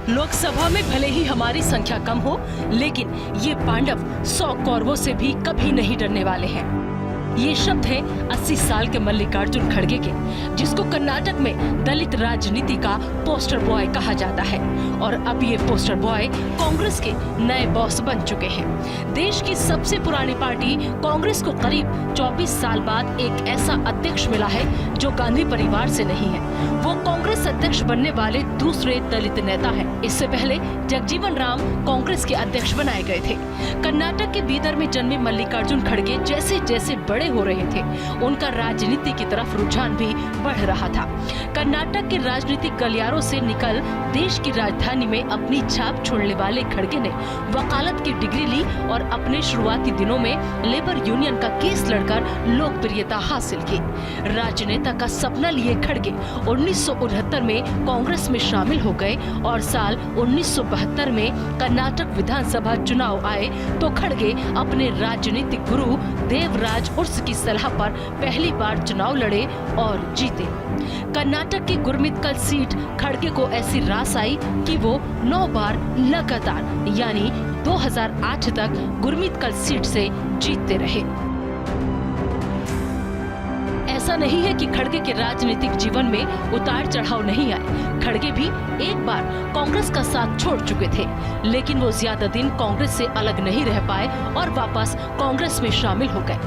लोकसभा में भले ही हमारी संख्या कम हो, लेकिन ये पांडव 100 कौरवों से भी कभी नहीं डरने वाले हैं। ये शब्द है 80 साल के मल्लिकार्जुन खड़गे के, जिसको कर्नाटक में दलित राजनीति का पोस्टर बॉय कहा जाता है। और अब ये पोस्टर बॉय कांग्रेस के नए बॉस बन चुके हैं। देश की सबसे पुरानी पार्टी कांग्रेस को करीब 24 साल बाद एक ऐसा अध्यक्ष मिला है जो गांधी परिवार से नहीं है। वो कांग्रेस अध्यक्ष बनने वाले दूसरे दलित नेता हैं। इससे पहले जगजीवन राम कांग्रेस के अध्यक्ष बनाए गए थे। कर्नाटक के बीदर में जन्मे मल्लिकार्जुन खड़गे जैसे जैसे बड़े हो रहे थे, उनका राजनीति की तरफ रुझान भी बढ़ रहा था। कर्नाटक के राजनीतिक गलियारों से निकल देश की राजधानी में अपनी छाप छोड़ने वाले खड़गे ने वकालत की डिग्री ली और अपने शुरुआती दिनों में लेबर यूनियन का केस लड़कर लोकप्रियता हासिल की। राजनेता का सपना लिए खड़गे 1969 में कांग्रेस में शामिल हो गए और साल 1972 में कर्नाटक विधानसभा चुनाव आए तो खड़गे अपने राजनीतिक गुरु देवराज उर्स की सलाह पर पहली बार चुनाव लड़े और जीते। कर्नाटक की गुरमितकल सीट खड़गे को ऐसी रास आई कि वो 9 बार लगातार यानी 2008 तक गुरमितकल सीट से जीतते रहे। ऐसा नहीं है कि खड़गे के राजनीतिक जीवन में उतार चढ़ाव नहीं आए। खड़गे भी एक बार कांग्रेस का साथ छोड़ चुके थे, लेकिन वो ज्यादा दिन कांग्रेस से अलग नहीं रह पाए और वापस कांग्रेस में शामिल हो गए।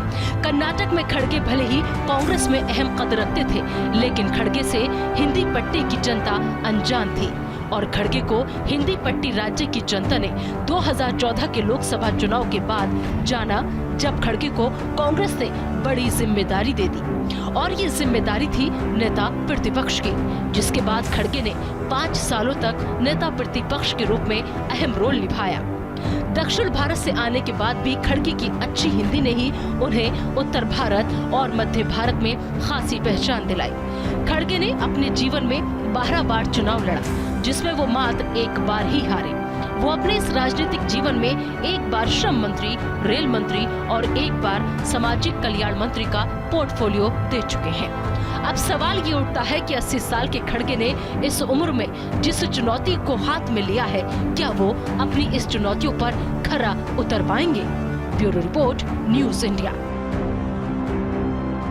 कर्नाटक में खड़गे भले ही कांग्रेस में अहम कद रखते थे, लेकिन खड़गे से हिंदी पट्टी की जनता अनजान थी और खड़गे को हिंदी पट्टी राज्य की जनता ने 2014 के लोकसभा चुनाव के बाद जाना, जब खड़गे को कांग्रेस ने बड़ी जिम्मेदारी दे दी और ये जिम्मेदारी थी नेता प्रतिपक्ष की, जिसके बाद खड़गे ने 5 सालों तक नेता प्रतिपक्ष के रूप में अहम रोल निभाया। दक्षिण भारत से आने के बाद भी खड़गे की अच्छी हिंदी ने ही उन्हें उत्तर भारत और मध्य भारत में खासी पहचान दिलाई। खड़गे ने अपने जीवन में 12 बार चुनाव लड़ा, जिसमें वो मात्र एक बार ही हारे। वो अपने इस राजनीतिक जीवन में एक बार श्रम मंत्री, रेल मंत्री और एक बार सामाजिक कल्याण मंत्री का पोर्टफोलियो दे चुके हैं। अब सवाल ये उठता है कि 80 साल के खड़गे ने इस उम्र में जिस चुनौती को हाथ में लिया है, क्या वो अपनी इस चुनौतियों पर खरा उतर पाएंगे? Bureau report, news India.